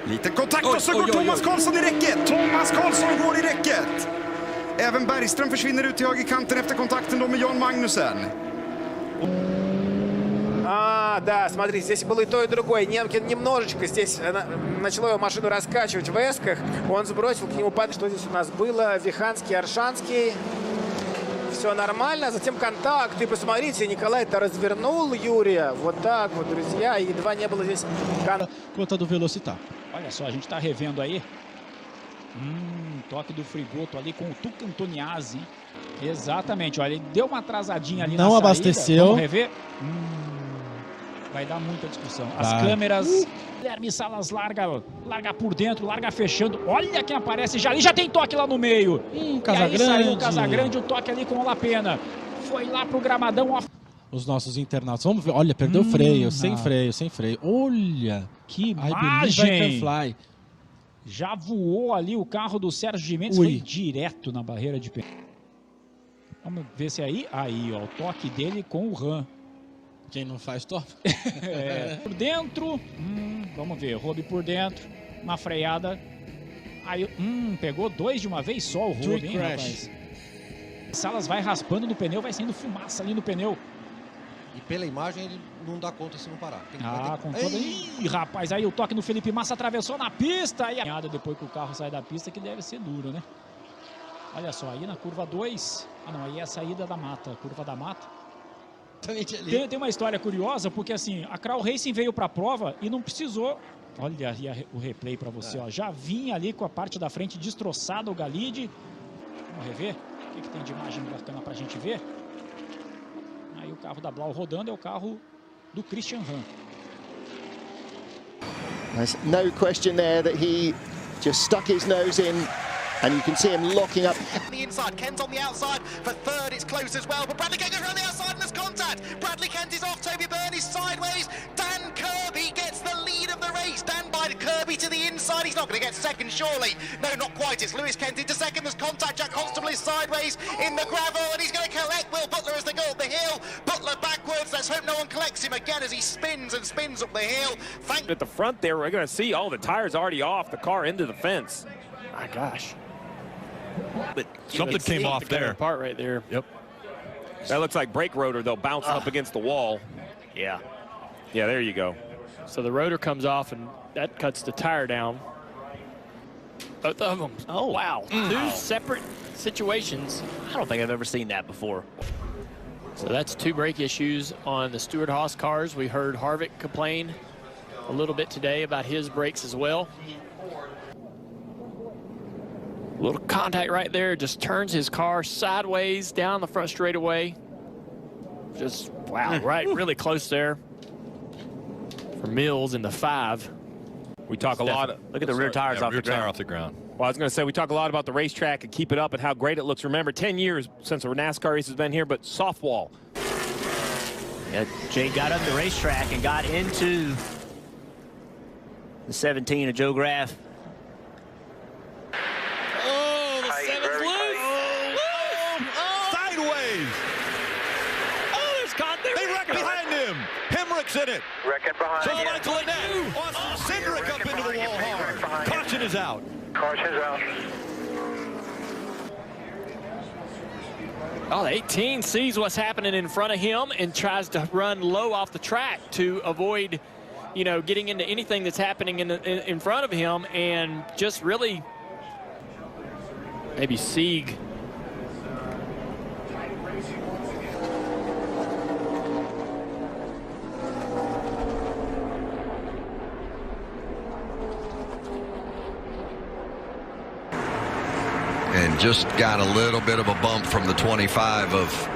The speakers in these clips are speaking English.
Lite kontakt och så går Thomas Karlsson i räcket. Thomas Karlsson går i räcket. Även Bergström försvinner ut till högerkanten efter kontakten då med John Magnussen. Да, смотри, здесь было и то, и другое. Немкин немножечко здесь начало его машину раскачивать в эсках. Он сбросил к нему падать. Что здесь у нас было? Виханский, Аршанский. Все нормально. Затем контакт. И посмотрите, Николай-то развернул Юрия. Вот так вот, друзья. Едва не было здесь... Conta do Velocitar. Olha só, a gente está revendo aí. Toque do Frigoto ali com o Tuca Antoniazzi. Exatamente, olha, ele deu uma atrasadinha ali não na saída. Abasteceu. Vamos rever? Vai dar muita discussão. As câmeras... Guilherme Salas larga por dentro, larga fechando. Olha quem aparece já ali, já tem toque lá no meio. Casagrande. E aí saiu o Casagrande, o toque ali com o Lapena. Foi lá pro gramadão. Os nossos internautas. Vamos ver. Olha, perdeu o freio. Sem freio, sem freio. Olha. Que imagem. Fly. Já voou ali o carro do Sérgio de Mendes. Foi direto na barreira de pé. Vamos ver se aí... Aí, ó, o toque dele com o Ram. Quem não faz top? Por dentro. Vamos ver, Robe por dentro. Uma freada. Aí, pegou dois de uma vez só o Robe, hein, rapaz? Salas vai raspando no pneu, vai saindo fumaça ali no pneu. E pela imagem ele não dá conta se não parar. Com toda... Ih, rapaz, aí o toque no Felipe Massa atravessou na pista. E a... Depois que o carro sai da pista, que deve ser duro, né? Olha só, aí na curva 2. Não, aí é a saída da mata, a curva da mata. Tem uma história curiosa, porque assim, a Kral Racing veio para a prova e não precisou. Olha aí o replay para você, ó. Já vinha ali com a parte da frente destroçada o Galide. Vamos rever? O que tem de imagem bacana para a gente ver? Aí o carro da Blau rodando é o carro do Christian Ram. There's no question there that he just stuck his nose in. And you can see him locking up. The inside, Kent on the outside. For third, it's close as well. But Bradley Kent goes around the outside and there's contact. Bradley Kent is off. Toby Byrne is sideways. Dan Kirby gets the lead of the race. Dan by Kirby to the inside. He's not going to get second, surely. No, not quite. It's Lewis Kent into second. There's contact. Jack Constable is sideways in the gravel. And he's going to collect Will Butler as they go up the hill. Butler backwards. Let's hope no one collects him again as he spins and spins up the hill. At the front there, we're going to see all the tires already off. The car into the fence. My gosh. But something came off there. Part right there. Yep. That looks like brake rotor, though, bouncing up against the wall. Yeah. Yeah, there you go. So the rotor comes off, and that cuts the tire down. Both of them. Oh, wow. Two separate situations. I don't think I've ever seen that before. So that's two brake issues on the Stewart-Haas cars. We heard Harvick complain a little bit today about his brakes as well. A little contact right there, just turns his car sideways down the front straightaway. Just, wow, right, really close there for Mills in the 5. We talk a lot. Look at the rear tires off the ground. Tire off the ground. Well, I was going to say, we talk a lot about the racetrack and keep it up and how great it looks. Remember, 10 years since a NASCAR race has been here, but softball. Yeah, Jay got up the racetrack and got into the 17 of Joe Graff. In it. So Michael Annette, Austin Cindric up into the wall hard. Caution is out. Caution is out. Oh, the 18 sees what's happening in front of him and tries to run low off the track to avoid, you know, getting into anything that's happening in front of him, and just really maybe Sieg. And just got a little bit of a bump from the 25 of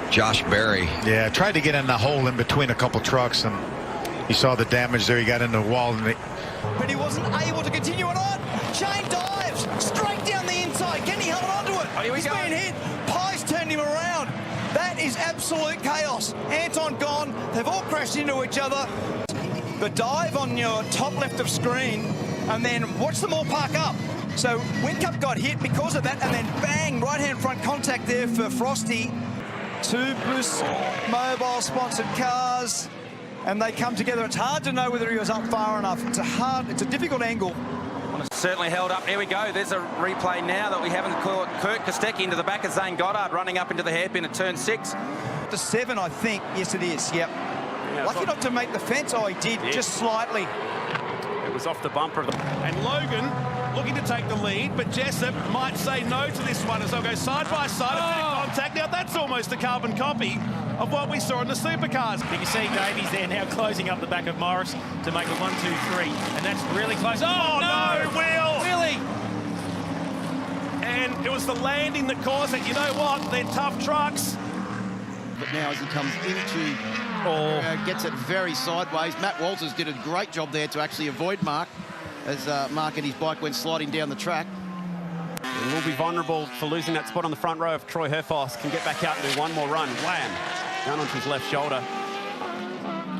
Josh Berry. Yeah, tried to get in the hole in between a couple trucks, and he saw the damage there. He got in the wall, but he wasn't able to continue it on. Shane dives straight down the inside. Kenny held on to it. He's been hit. Pies turned him around. That is absolute chaos. Anton gone. They've all crashed into each other. The dive on your top left of screen, and then watch them all park up. So Whincup got hit because of that, and then bang, right-hand front contact there for Frosty. Two Boost Mobile sponsored cars. and they come together. It's hard to know whether he was up far enough. It's a difficult angle. Certainly held up. Here we go. There's a replay now that we haven't caught. Kurt Kostecki into the back of Zane Goddard, running up into the hairpin at turn 6. The 7, I think. Yes, it is. Yep. Yeah, lucky not to make the fence. Oh, he did, just slightly. It was off the bumper. And Logan looking to take the lead, but Jessup might say no to this one as they'll go side by side. Contact. Now that's almost a carbon copy of what we saw in the supercars. You can see Davies there now closing up the back of Morris to make it 1, 2, 3, and that's really close. Oh no, Will! Really? And it was the landing that caused it. You know what? They're tough trucks. But now as he comes into, gets it very sideways. Matt Walters did a great job there to actually avoid Mark as Mark and his bike went sliding down the track. And will be vulnerable for losing that spot on the front row if Troy Herfoss can get back out and do one more run. Wham! Down onto his left shoulder.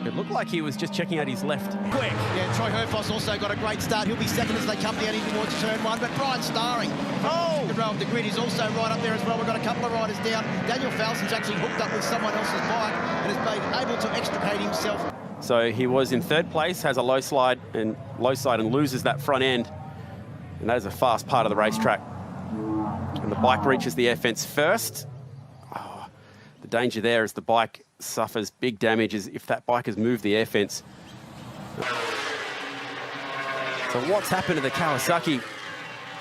It looked like he was just checking out his left. Quick. Yeah, Troy Herfoss also got a great start. He'll be second as they come down in towards turn 1. But Brian Starring, the row of the grid, is also right up there as well. We've got a couple of riders down. Daniel Falson's actually hooked up with someone else's bike and has been able to extricate himself. So he was in 3rd place, has a low side and loses that front end. And that is a fast part of the racetrack. And the bike reaches the air fence first. Oh, the danger there is the bike suffers big damages if that bike has moved the air fence. So what's happened to the Kawasaki?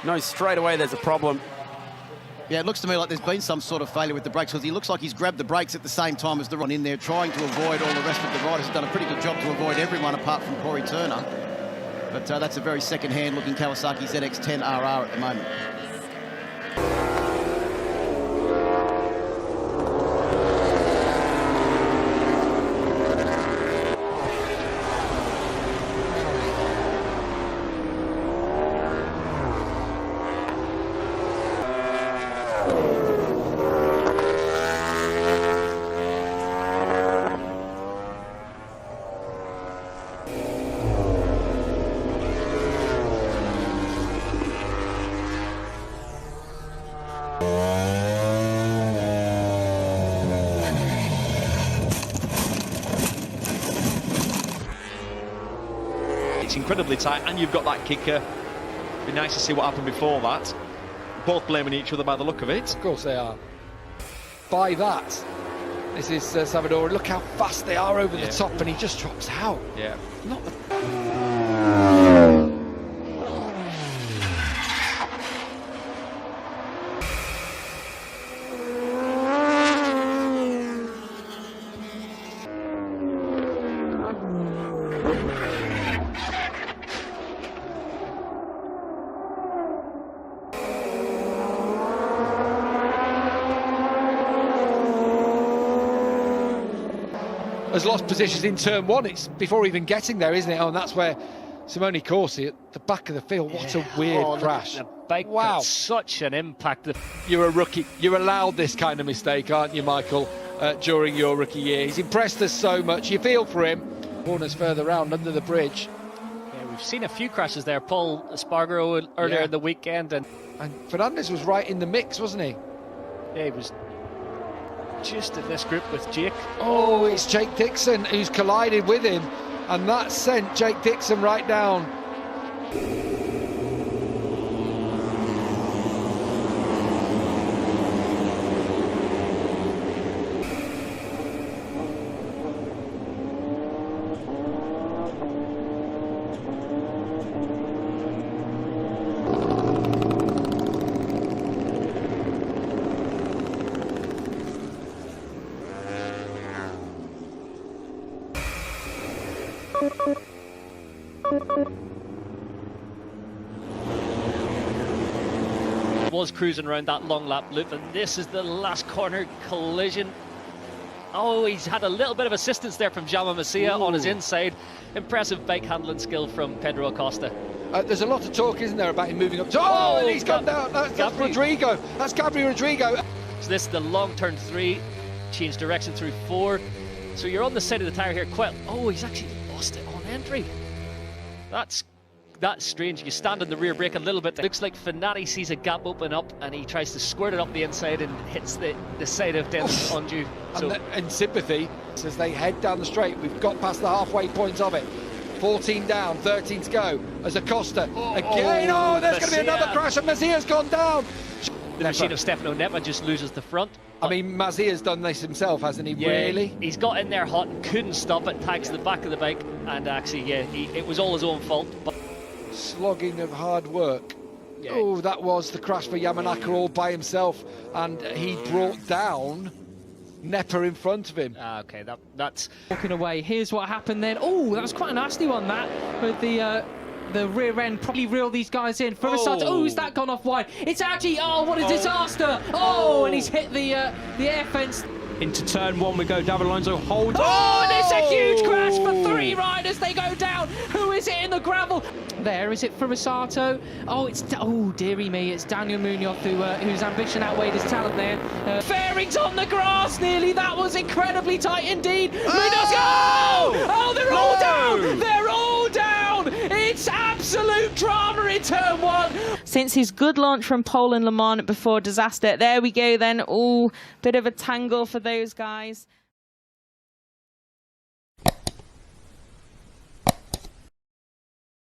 Knows straight away there's a problem. Yeah, it looks to me like there's been some sort of failure with the brakes because he looks like he's grabbed the brakes at the same time as the run in there, trying to avoid all the rest of the riders. He's done a pretty good job to avoid everyone apart from Corey Turner. But that's a very second-hand looking Kawasaki ZX-10RR at the moment. It's incredibly tight, and you've got that kicker. It'd be nice to see what happened before that. Both blaming each other by the look of it. Of course they are. By that, this is Salvador. Look how fast they are over the top, and he just drops out. Yeah. Not the... has lost positions in turn 1. It's before even getting there, isn't it? Oh, and that's where Simone Corsi at the back of the field. What a weird crash. The bike got such an impact. You're a rookie. You're allowed this kind of mistake, aren't you, Michael, during your rookie year? He's impressed us so much. You feel for him. Corners further round under the bridge. Yeah, we've seen a few crashes there. Paul Espargaro earlier in the weekend. And Fernandez was right in the mix, wasn't he? Yeah, he was just in this group with Jake. Oh, it's Jake Dixon who's collided with him, and that sent Jake Dixon right down. Was cruising around that long lap loop, and this is the last corner collision. Oh, he's had a little bit of assistance there from Jaume Macia on his inside. Impressive bike handling skill from Pedro Acosta. There's a lot of talk, isn't there, about him moving up. Oh, and he's gone down. That's Rodrigo. That's Gabriel Rodrigo. So this is the long turn 3, change direction through 4. So you're on the side of the tyre here. Oh, he's actually lost it on entry. That's That's strange. You stand on the rear brake a little bit. It looks like Fenati sees a gap open up and he tries to squirt it up the inside and hits the side of Dennis Onju. So in sympathy, as they head down the straight, we've got past the halfway point of it. 14 down, 13 to go. As Acosta again. Oh, there's going to be another crash, and Mazia's gone down. The machine of Stefano Nepa just loses the front. I mean, Mazia's done this himself, hasn't he? Yeah, really? He's got in there hot and couldn't stop it, tags the back of the bike, and actually, yeah, it was all his own fault. But slogging of hard work. Yeah. Oh, that was the crash for Yamanaka all by himself, and he brought down Nepa in front of him. Okay, that's walking away. Here's what happened then. Oh, that was quite a nasty one, that, with the rear end probably reeled these guys in. Oh, has that gone off wide? It's actually, what a disaster! Oh, and he's hit the air fence. Into turn one we go. David Alonso holds. Oh, and it's a huge crash for 3 riders. They go down. Who is it in the gravel? There, is it for Risato? Oh, dearie me, it's Daniel Munoz whose ambition outweighed his talent there. Fairings on the grass, nearly. That was incredibly tight indeed. Munoz, oh, they're all down. They're all down. It's absolute drama in turn 1. Since his good launch from pole in Le Mans before disaster, there we go then. Oh, bit of a tangle for those guys.